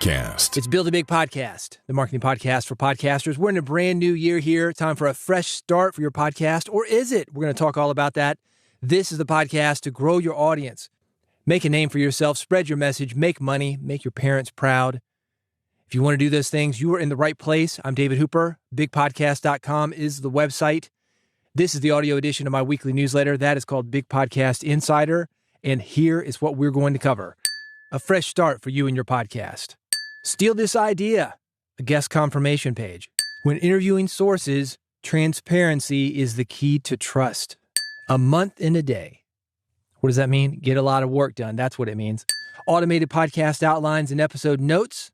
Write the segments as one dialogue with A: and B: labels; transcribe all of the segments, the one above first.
A: Podcast.
B: It's Build a Big Podcast, the marketing podcast for podcasters. We're in a brand new year here. Time for a fresh start for your podcast. Or is it? We're going to talk all about that. This is the podcast to grow your audience. Make a name for yourself, spread your message, make money, make your parents proud. If you want to do those things, you are in the right place. I'm David Hooper. BigPodcast.com is the website. This is the audio edition of my weekly newsletter. That is called Big Podcast Insider. And here is what we're going to cover. A fresh start for you and your podcast. Steal this idea. A guest confirmation page. When interviewing sources, transparency is the key to trust. A month in a day. What does that mean? Get a lot of work done. That's what it means. Automated podcast outlines and episode notes.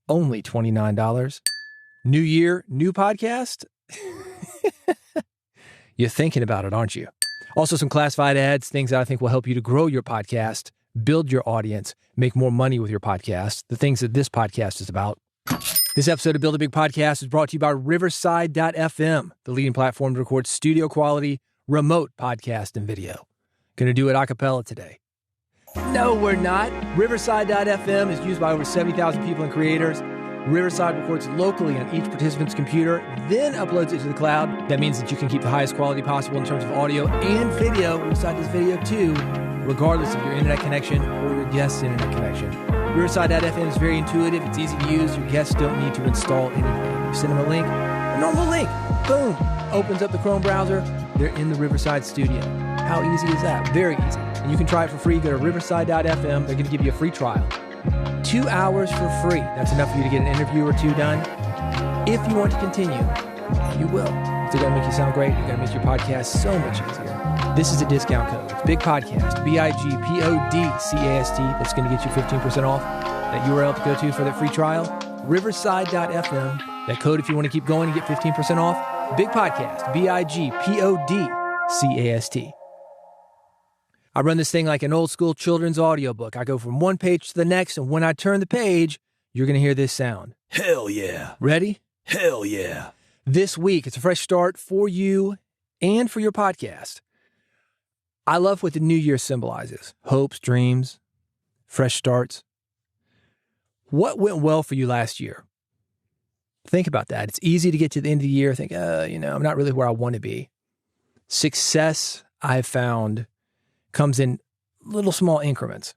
B: Only $29. New year, new podcast? You're thinking about it, aren't you? Also some classified ads, things that I think will help you to grow your podcast, build your audience, make more money with your podcast, the things that this podcast is about. This episode of Build a Big Podcast is brought to you by Riverside.fm, the leading platform to record studio quality, remote podcast and video. Gonna do it a cappella today. No, we're not. Riverside.fm is used by over 70,000 people and creators. Riverside records locally on each participant's computer, then uploads it to the cloud. That means that you can keep the highest quality possible in terms of audio and video. Riverside does video too, regardless of your internet connection or your guest's internet connection. Riverside.fm is very intuitive. It's easy to use. Your guests don't need to install anything. You send them a link, a normal link, boom, opens up the Chrome browser. They're in the Riverside studio. How easy is that? Very easy. And you can try it for free. Go to Riverside.fm. They're going to give you a free trial. 2 hours for free. That's enough for you to get an interview or two done. If you want to continue, you will. It's going to make you sound great. It's going to make your podcast so much easier. This is a discount code. It's Big Podcast, BIGPODCAST. That's going to get you 15% off. That URL to go to for that free trial, Riverside.fm. That code, if you want to keep going and get 15% off, Big Podcast, BIGPODCAST. I run this thing like an old school children's audiobook. I go from one page to the next, and when I turn the page, you're going to hear this sound. Hell yeah. Ready? Hell yeah. This week, it's a fresh start for you and for your podcast. I love what the new year symbolizes. Hopes, dreams, fresh starts. What went well for you last year? Think about that. It's easy to get to the end of the year, think, I'm not really where I want to be. Success, I've found, comes in little small increments.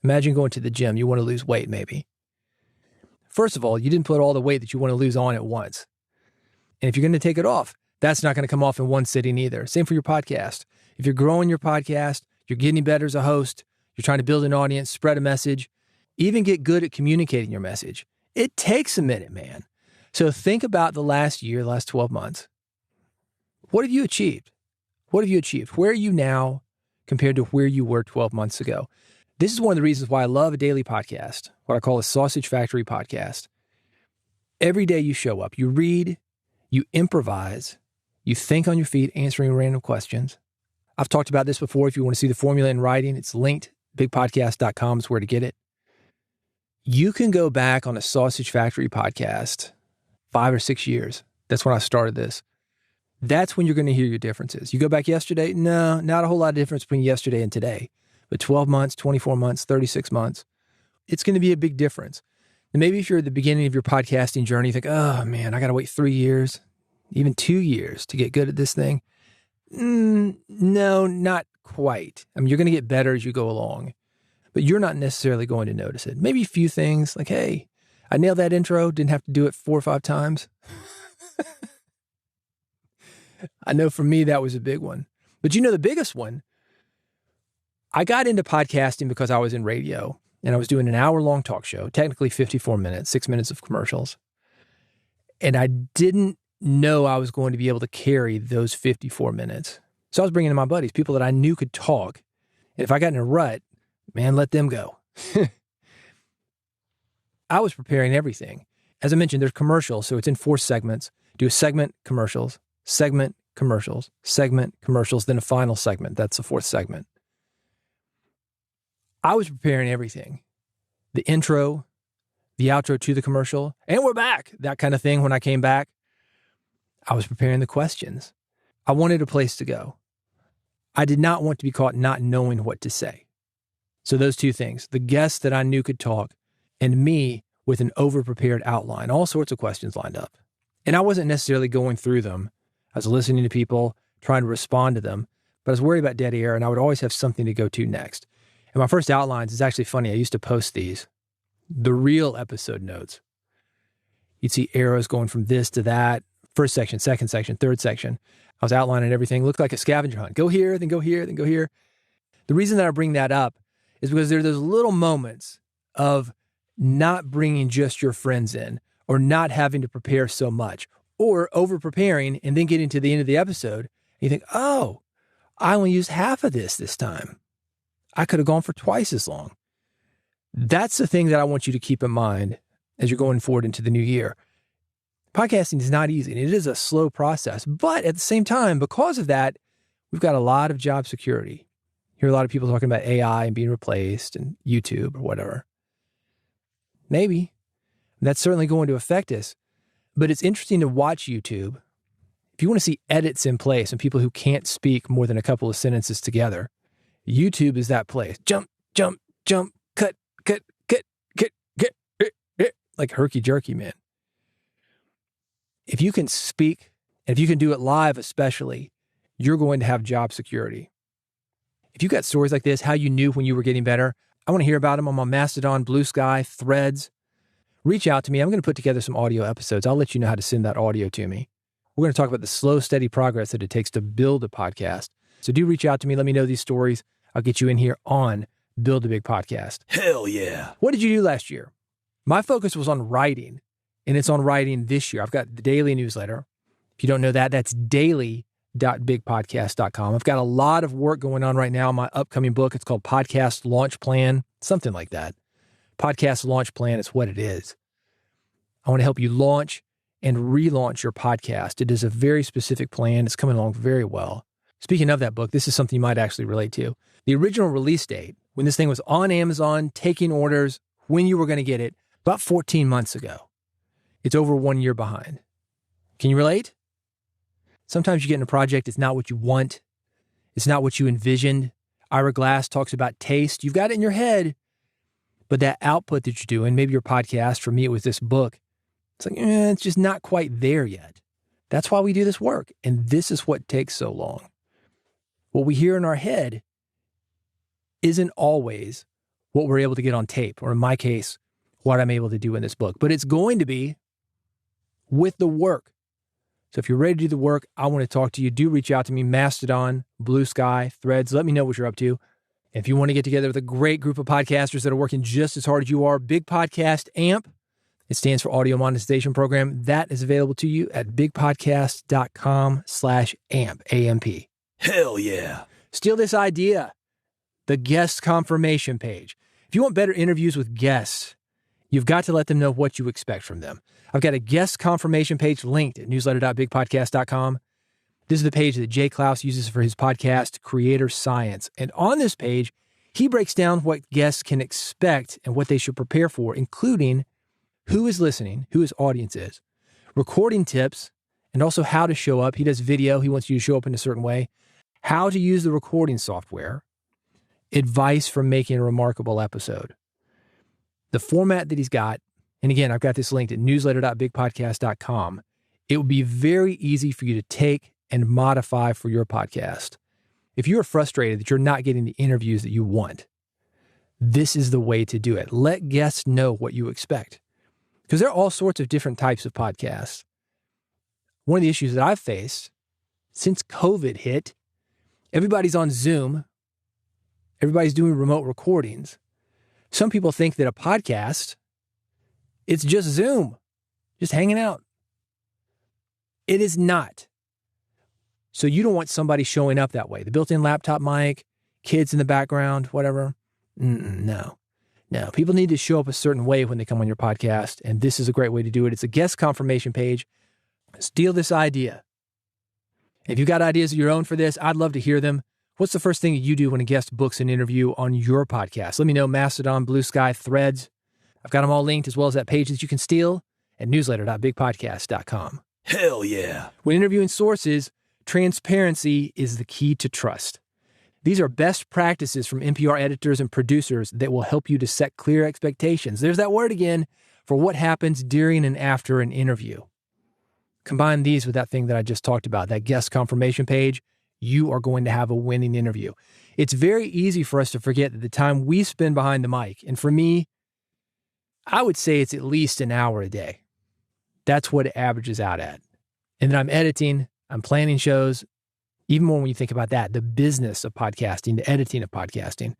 B: Imagine going to the gym. You want to lose weight, maybe. First of all, you didn't put all the weight that you want to lose on at once. And if you're going to take it off, that's not going to come off in one sitting either. Same for your podcast. If you're growing your podcast, you're getting better as a host, you're trying to build an audience, spread a message, even get good at communicating your message. It takes a minute, man. So think about the last year, the last 12 months. What have you achieved? What have you achieved? Where are you now compared to where you were 12 months ago? This is one of the reasons why I love a daily podcast, what I call a Sausage Factory podcast. Every day you show up, you read, you improvise, you think on your feet, answering random questions. I've talked about this before. If you want to see the formula in writing, it's linked. Bigpodcast.com is where to get it. You can go back on a Sausage Factory podcast 5 or 6 years. That's when I started this. That's when you're going to hear your differences. You go back yesterday, no, not a whole lot of difference between yesterday and today. But 12 months, 24 months, 36 months, it's going to be a big difference. And maybe if you're at the beginning of your podcasting journey, you think, oh man, I got to wait 3 years, even 2 years to get good at this thing. No, not quite. I mean, you're going to get better as you go along, but you're not necessarily going to notice it. Maybe a few things like, hey, I nailed that intro, didn't have to do it 4 or 5 times. I know for me, that was a big one. But the biggest one, I got into podcasting because I was in radio and I was doing an hour-long talk show, technically 54 minutes, 6 minutes of commercials. And I didn't know I was going to be able to carry those 54 minutes. So I was bringing in my buddies, people that I knew could talk. And if I got in a rut, man, let them go. I was preparing everything. As I mentioned, there's commercials, so it's in 4 segments. Do a segment, commercials, segment, commercials, segment, commercials, then a final segment. That's the 4th segment. I was preparing everything. The intro, the outro to the commercial, and we're back. That kind of thing when I came back. I was preparing the questions. I wanted a place to go. I did not want to be caught not knowing what to say. So those 2 things, the guests that I knew could talk and me with an over-prepared outline, all sorts of questions lined up. And I wasn't necessarily going through them. I was listening to people, trying to respond to them, but I was worried about dead air, and I would always have something to go to next. And my first outlines is actually funny. I used to post these, the real episode notes. You'd see arrows going from this to that, first section, second section, third section. I was outlining everything. It looked like a scavenger hunt. Go here, then go here, then go here. The reason that I bring that up is because there are those little moments of not bringing just your friends in, or not having to prepare so much, or over-preparing and then getting to the end of the episode, and you think, oh, I only used half of this time. I could have gone for twice as long. That's the thing that I want you to keep in mind as you're going forward into the new year. Podcasting is not easy, and it is a slow process. But at the same time, because of that, we've got a lot of job security. You hear a lot of people talking about AI and being replaced and YouTube or whatever. Maybe. That's certainly going to affect us. But it's interesting to watch YouTube. If you want to see edits in place and people who can't speak more than a couple of sentences together, YouTube is that place. Jump, jump, jump, cut, cut, cut, cut, cut, like herky-jerky, man. If you can speak, and if you can do it live especially, you're going to have job security. If you got stories like this, how you knew when you were getting better, I want to hear about them. I'm on Mastodon, Blue Sky, Threads. Reach out to me. I'm going to put together some audio episodes. I'll let you know how to send that audio to me. We're going to talk about the slow, steady progress that it takes to build a podcast. So do reach out to me. Let me know these stories. I'll get you in here on Build a Big Podcast. Hell yeah. What did you do last year? My focus was on writing, and it's on writing this year. I've got the daily newsletter. If you don't know that, that's daily.bigpodcast.com. I've got a lot of work going on right now on my upcoming book. It's called Podcast Launch Plan, something like that. Podcast Launch Plan is what it is. I want to help you launch and relaunch your podcast. It is a very specific plan. It's coming along very well. Speaking of that book, this is something you might actually relate to. The original release date, when this thing was on Amazon, taking orders, when you were going to get it, about 14 months ago. It's over 1 year behind. Can you relate? Sometimes you get in a project, it's not what you want. It's not what you envisioned. Ira Glass talks about taste. You've got it in your head, but that output that you're doing, maybe your podcast, for me it was this book, it's like, it's just not quite there yet. That's why we do this work. And this is what takes so long. What we hear in our head isn't always what we're able to get on tape, or in my case, what I'm able to do in this book. But it's going to be with the work. So if you're ready to do the work, I want to talk to you. Do reach out to me, Mastodon, Blue Sky, Threads. Let me know what you're up to. If you want to get together with a great group of podcasters that are working just as hard as you are, Big Podcast AMP, it stands for Audio Monetization Program. That is available to you at bigpodcast.com/AMP, A-M-P. Hell yeah. Steal this idea, the guest confirmation page. If you want better interviews with guests, you've got to let them know what you expect from them. I've got a guest confirmation page linked at newsletter.bigpodcast.com. This is the page that Jay Klaus uses for his podcast, Creator Science. And on this page, he breaks down what guests can expect and what they should prepare for, including who is listening, who his audience is, recording tips, and also how to show up. He does video. He wants you to show up in a certain way, how to use the recording software, advice for making a remarkable episode. The format that he's got, and again, I've got this linked at newsletter.bigpodcast.com. It will be very easy for you to take and modify for your podcast. If you're frustrated that you're not getting the interviews that you want, this is the way to do it. Let guests know what you expect. Because there are all sorts of different types of podcasts. One of the issues that I've faced since COVID hit, everybody's on Zoom. Everybody's doing remote recordings. Some people think that a podcast, it's just Zoom, just hanging out. It is not. So you don't want somebody showing up that way. The built-in laptop mic, kids in the background, whatever. No. People need to show up a certain way when they come on your podcast, and this is a great way to do it. It's a guest confirmation page. Steal this idea. If you've got ideas of your own for this, I'd love to hear them. What's the first thing you do when a guest books an interview on your podcast? Let me know. Mastodon, Blue Sky, Threads. I've got them all linked, as well as that page that you can steal at newsletter.bigpodcast.com. Hell yeah. When interviewing sources, transparency is the key to trust. These are best practices from NPR editors and producers that will help you to set clear expectations. There's that word again, for what happens during and after an interview. Combine these with that thing that I just talked about, that guest confirmation page, you are going to have a winning interview. It's very easy for us to forget that the time we spend behind the mic, and for me, I would say it's at least an hour a day. That's what it averages out at. And then I'm editing, I'm planning shows, even more when you think about that, the business of podcasting, the editing of podcasting.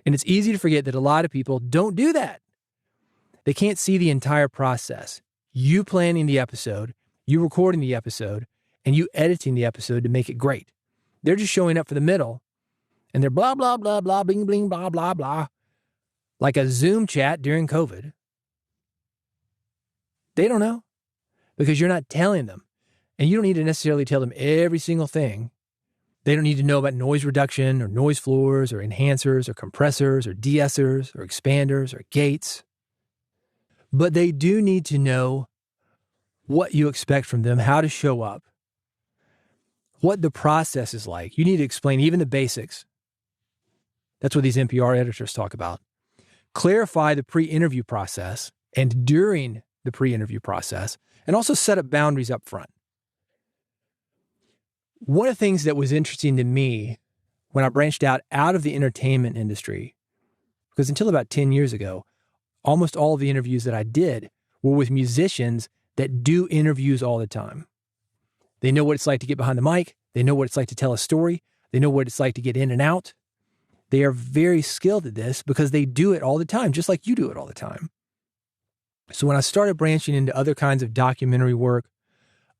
B: And it's easy to forget that a lot of people don't do that. They can't see the entire process. You planning the episode, you recording the episode, and you editing the episode to make it great. They're just showing up for the middle, and they're blah, blah, blah, blah, bling, bling, blah, blah, blah, like a Zoom chat during COVID. They don't know because you're not telling them. And you don't need to necessarily tell them every single thing. They don't need to know about noise reduction or noise floors or enhancers or compressors or de-essers or expanders or gates. But they do need to know what you expect from them, how to show up, what the process is like. You need to explain even the basics. That's what these NPR editors talk about. Clarify the pre-interview process and during the pre-interview process, and also set up boundaries up front. One of the things that was interesting to me when I branched out of the entertainment industry, because until about 10 years ago, almost all of the interviews that I did were with musicians that do interviews all the time. They know what it's like to get behind the mic. They know what it's like to tell a story. They know what it's like to get in and out. They are very skilled at this because they do it all the time, just like you do it all the time. So when I started branching into other kinds of documentary work,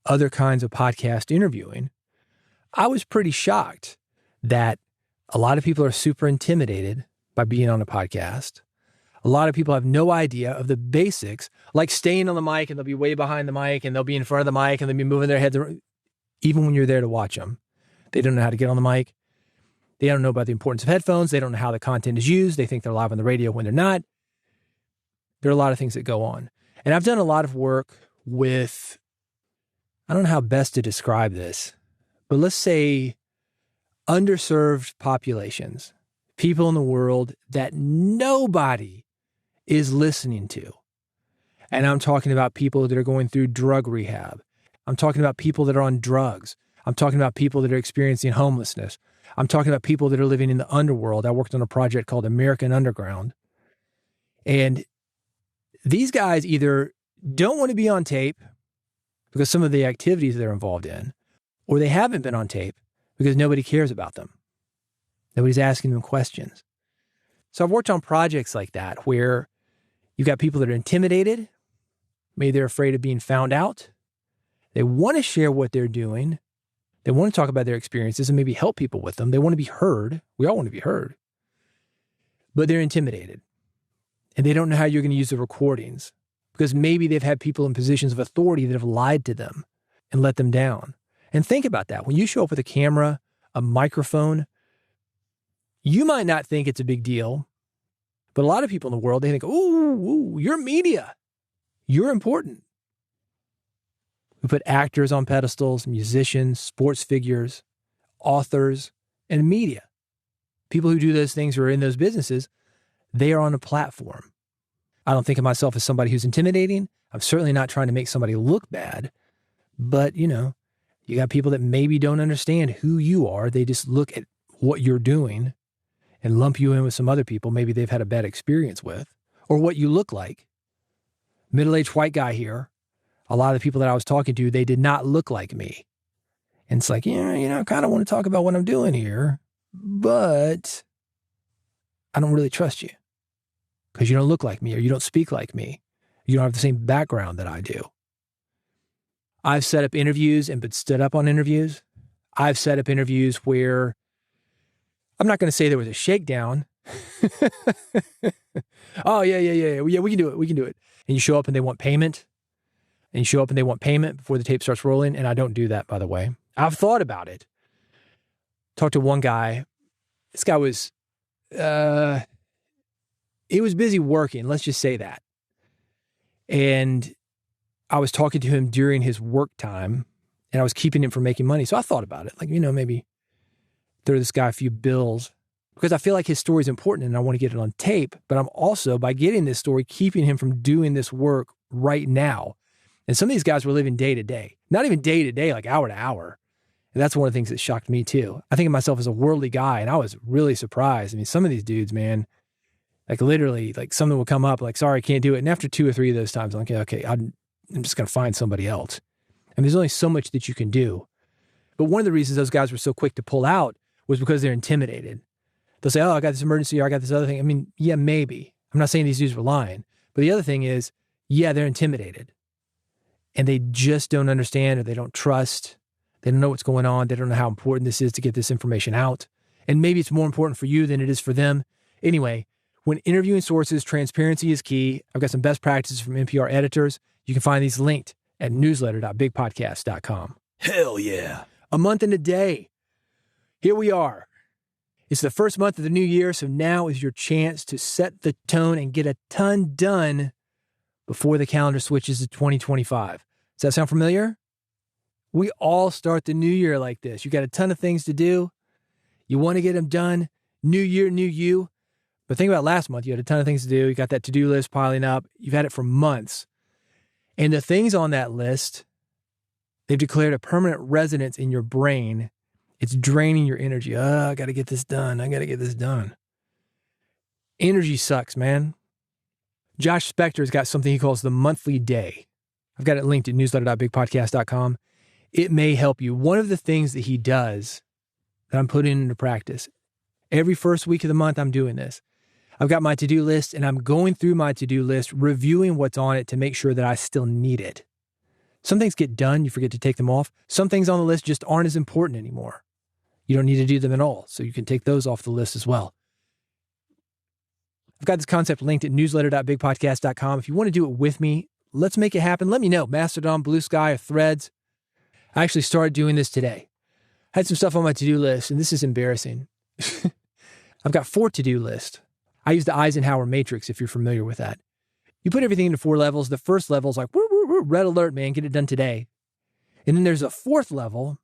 B: other kinds of podcast interviewing, I was pretty shocked that a lot of people are super intimidated by being on a podcast. A lot of people have no idea of the basics, like staying on the mic, and they'll be way behind the mic, and they'll be in front of the mic, and they'll be moving their heads around. Even when you're there to watch them, they don't know how to get on the mic. They don't know about the importance of headphones. They don't know how the content is used. They think they're live on the radio when they're not. There are a lot of things that go on. And I've done a lot of work with, I don't know how best to describe this, but let's say underserved populations, people in the world that nobody is listening to. And I'm talking about people that are going through drug rehab. I'm talking about people that are on drugs. I'm talking about people that are experiencing homelessness. I'm talking about people that are living in the underworld. I worked on a project called American Underground. And these guys either don't want to be on tape because some of the activities they're involved in, or they haven't been on tape because nobody cares about them. Nobody's asking them questions. So I've worked on projects like that where you've got people that are intimidated. Maybe they're afraid of being found out. They want to share what they're doing. They want to talk about their experiences and maybe help people with them. They want to be heard. We all want to be heard. But they're intimidated. And they don't know how you're going to use the recordings because maybe they've had people in positions of authority that have lied to them and let them down. And think about that. When you show up with a camera, a microphone, you might not think it's a big deal, but a lot of people in the world, they think, ooh, you're media. You're important. We put actors on pedestals, musicians, sports figures, authors, and media. People who do those things who are in those businesses, they are on a platform. I don't think of myself as somebody who's intimidating. I'm certainly not trying to make somebody look bad, but you got people that maybe don't understand who you are. They just look at what you're doing and lump you in with some other people maybe they've had a bad experience with, or what you look like. Middle-aged white guy here. A lot of the people that I was talking to, they did not look like me. And it's like, I kind of want to talk about what I'm doing here, but I don't really trust you because you don't look like me or you don't speak like me. You don't have the same background that I do. I've set up interviews and been stood up on interviews. I've set up interviews where I'm not going to say there was a shakedown. Oh, yeah, we can do it. We can do it. And you show up and they want payment. And you show up and they want payment before the tape starts rolling. And I don't do that, by the way. I've thought about it. Talked to one guy. This guy was, he was busy working. Let's just say that. And I was talking to him during his work time and I was keeping him from making money. So I thought about it. Like, maybe throw this guy a few bills because I feel like his story is important and I want to get it on tape, but I'm also, by getting this story, keeping him from doing this work right now. And some of these guys were living day to day, not even day to day, like hour to hour. And that's one of the things that shocked me too. I think of myself as a worldly guy, and I was really surprised. I mean, some of these dudes, man, like literally, like something would come up, like, sorry, I can't do it. And after 2 or 3 of those times, I'm like, okay, I'm just going to find somebody else. And there's only so much that you can do. But one of the reasons those guys were so quick to pull out was because they're intimidated. They'll say, oh, I got this emergency, or I got this other thing. I mean, yeah, maybe. I'm not saying these dudes were lying. But the other thing is, yeah, they're intimidated. And they just don't understand, or they don't trust. They don't know what's going on. They don't know how important this is to get this information out. And maybe it's more important for you than it is for them. Anyway, when interviewing sources, transparency is key. I've got some best practices from NPR editors. You can find these linked at newsletter.bigpodcast.com. Hell yeah. A month and a day. Here we are. It's the first month of the new year, so now is your chance to set the tone and get a ton done before the calendar switches to 2025. Does that sound familiar? We all start the new year like this. You got a ton of things to do. You want to get them done. New year, new you. But think about last month. You had a ton of things to do. You got that to-do list piling up. You've had it for months. And the things on that list, they've declared a permanent residence in your brain. It's draining your energy. I got to get this done. I got to get this done. Energy sucks, man. Josh Spector's got something he calls the monthly day. I've got it linked at newsletter.bigpodcast.com. It may help you. One of the things that he does that I'm putting into practice, every first week of the month, I'm doing this. I've got my to-do list, and I'm going through my to-do list, reviewing what's on it to make sure that I still need it. Some things get done. You forget to take them off. Some things on the list just aren't as important anymore. You don't need to do them at all, so you can take those off the list as well. I've got this concept linked at newsletter.bigpodcast.com. If you want to do it with me, let's make it happen. Let me know. Mastodon, Blue Sky, or Threads. I actually started doing this today. I had some stuff on my to-do list, and this is embarrassing. I've got 4 to-do lists. I use the Eisenhower matrix, if you're familiar with that. You put everything into 4 levels. The first level is like, woo, woo, woo, red alert, man, get it done today. And then there's a 4th level.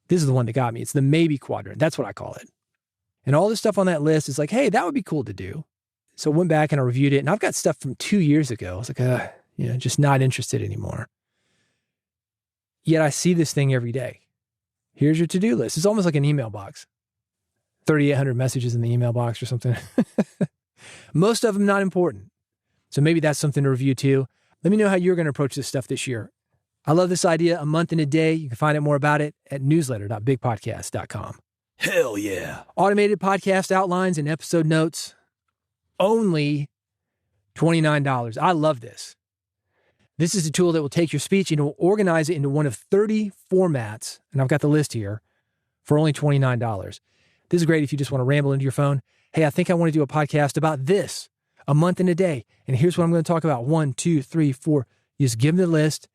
B: This is the one that got me. It's the maybe quadrant. That's what I call it. And all this stuff on that list is like, hey, that would be cool to do. So I went back and I reviewed it, and I've got stuff from 2 years ago. I was like, just not interested anymore. Yet I see this thing every day. Here's your to-do list. It's almost like an email box. 3,800 messages in the email box or something. Most of them not important. So maybe that's something to review too. Let me know how you're going to approach this stuff this year. I love this idea, a month and a day. You can find out more about it at newsletter.bigpodcast.com. Hell yeah. Automated podcast outlines and episode notes. Only $29. I love this. This is a tool that will take your speech and it will organize it into one of 30 formats. And I've got the list here for only $29. This is great if you just want to ramble into your phone. Hey, I think I want to do a podcast about this, a month and a day. And here's what I'm going to talk about. 1, 2, 3, 4. You just give them the list.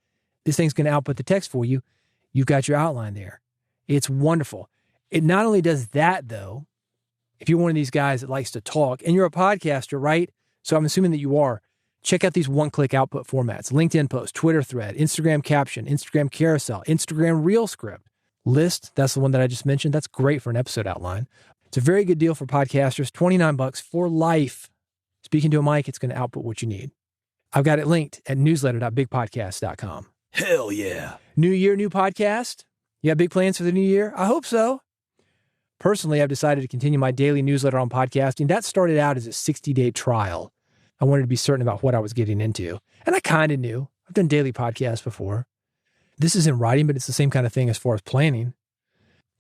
B: This thing's going to output the text for you. You've got your outline there. It's wonderful. It not only does that, though, if you're one of these guys that likes to talk, and you're a podcaster, right? So I'm assuming that you are. Check out these one-click output formats. LinkedIn post, Twitter thread, Instagram caption, Instagram carousel, Instagram reel script. List, that's the one that I just mentioned. That's great for an episode outline. It's a very good deal for podcasters. $29 for life. Speaking to a mic, it's going to output what you need. I've got it linked at newsletter.bigpodcast.com. Hell yeah. New year, new podcast? You got big plans for the new year? I hope so. Personally, I've decided to continue my daily newsletter on podcasting. That started out as a 60-day trial. I wanted to be certain about what I was getting into. And I kind of knew. I've done daily podcasts before. This isn't writing, but it's the same kind of thing as far as planning.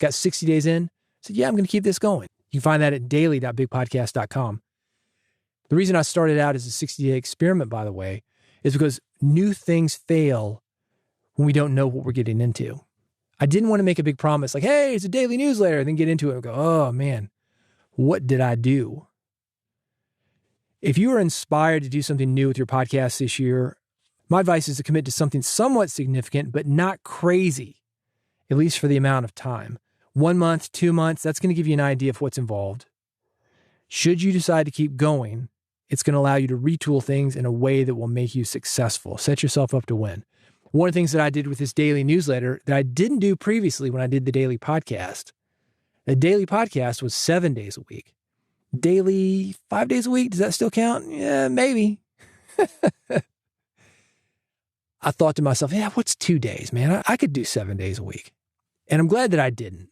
B: Got 60 days in. Said, yeah, I'm going to keep this going. You can find that at daily.bigpodcast.com. The reason I started out as a 60-day experiment, by the way, is because new things fail when we don't know what we're getting into. I didn't want to make a big promise like, hey, it's a daily newsletter, and then get into it and go, oh man, what did I do? If you are inspired to do something new with your podcast this year, my advice is to commit to something somewhat significant, but not crazy, at least for the amount of time. 1 month, 2 months, that's going to give you an idea of what's involved. Should you decide to keep going, it's going to allow you to retool things in a way that will make you successful. Set yourself up to win. One of the things that I did with this daily newsletter that I didn't do previously when I did the daily podcast, A daily podcast was 7 days a week. Daily 5 days a week, does that still count? Yeah, maybe. I thought to myself, yeah, what's 2 days, man? I could do 7 days a week. And I'm glad that I didn't.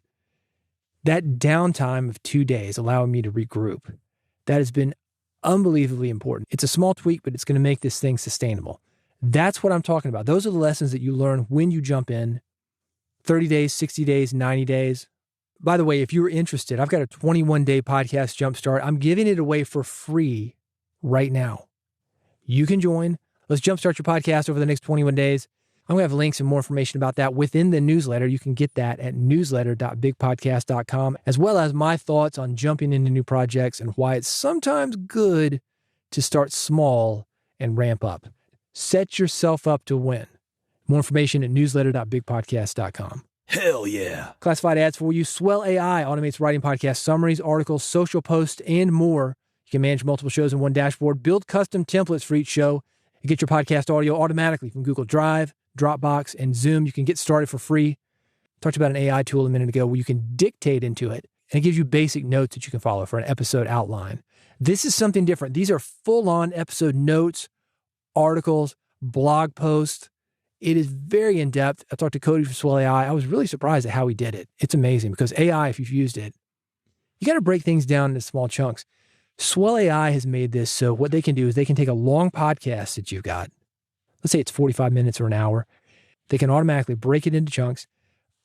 B: That downtime of 2 days allowing me to regroup, that has been unbelievably important. It's a small tweak, but it's going to make this thing sustainable. That's what I'm talking about. Those are the lessons that you learn when you jump in. 30 days, 60 days, 90 days. By the way, if you're interested, I've got a 21-day podcast jumpstart. I'm giving it away for free right now. You can join. Let's jumpstart your podcast over the next 21 days. I'm going to have links and more information about that within the newsletter. You can get that at newsletter.bigpodcast.com, as well as my thoughts on jumping into new projects and why it's sometimes good to start small and ramp up. Set yourself up to win. More information at newsletter.bigpodcast.com. Hell yeah. Classified ads for you. Swell AI automates writing podcast summaries, articles, social posts, and more. You can manage multiple shows in one dashboard, build custom templates for each show, and get your podcast audio automatically from Google Drive, Dropbox, and Zoom. You can get started for free. I talked about an AI tool a minute ago where you can dictate into it, and it gives you basic notes that you can follow for an episode outline. This is something different. These are full-on episode notes, articles, blog posts. It is very in-depth. I talked to Cody from Swell AI. I was really surprised at how he did it. It's amazing because AI, if you've used it, you got to break things down into small chunks. Swell AI has made this so what they can do is they can take a long podcast that you've got. Let's say it's 45 minutes or an hour. They can automatically break it into chunks,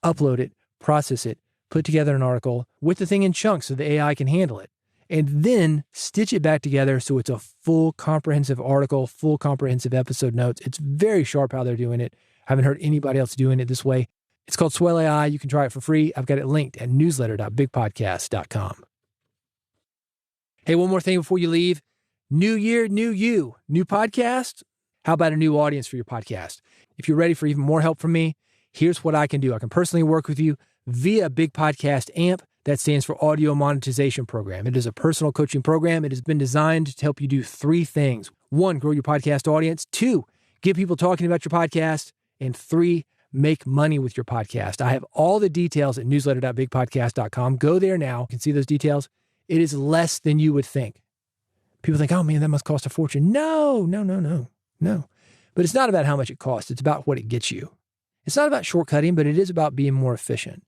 B: upload it, process it, put together an article with the thing in chunks so the AI can handle it, and then stitch it back together so it's a full comprehensive article, full comprehensive episode notes. It's very sharp how they're doing it. I haven't heard anybody else doing it this way. It's called Swell AI. You can try it for free. I've got it linked at newsletter.bigpodcast.com. Hey, one more thing before you leave. New year, new you. New podcast? How about a new audience for your podcast? If you're ready for even more help from me, here's what I can do. I can personally work with you via Big Podcast AMP. That stands for Audio Monetization Program. It is a personal coaching program. It has been designed to help you do 3 things. 1, grow your podcast audience. 2, get people talking about your podcast. And 3, make money with your podcast. I have all the details at newsletter.bigpodcast.com. Go there now. You can see those details. It is less than you would think. People think, oh man, that must cost a fortune. No. But it's not about how much it costs. It's about what it gets you. It's not about shortcutting, but it is about being more efficient.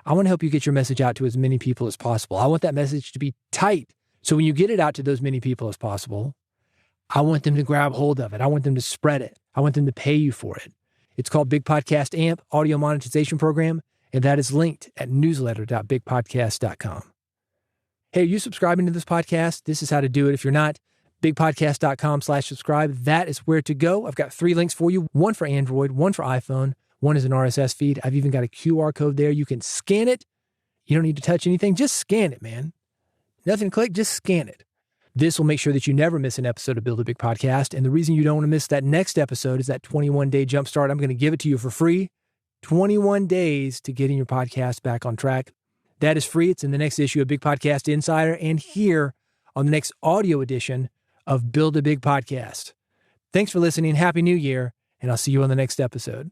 B: I want to help you get your message out to as many people as possible. I want that message to be tight. So when you get it out to those many people as possible, I want them to grab hold of it. I want them to spread it. I want them to pay you for it. It's called Big Podcast AMP, Audio Monetization Program, and that is linked at newsletter.bigpodcast.com. Hey, are you subscribing to this podcast? This is how to do it. If you're not, bigpodcast.com/subscribe. That is where to go. I've got 3 links for you, one for Android, one for iPhone, one is an RSS feed. I've even got a QR code there. You can scan it. You don't need to touch anything. Just scan it, man. Nothing to click, just scan it. This will make sure that you never miss an episode of Build a Big Podcast. And the reason you don't want to miss that next episode is that 21-day jumpstart. I'm going to give it to you for free. 21 days to getting your podcast back on track. That is free. It's in the next issue of Big Podcast Insider and here on the next audio edition of Build a Big Podcast. Thanks for listening. Happy New Year. And I'll see you on the next episode.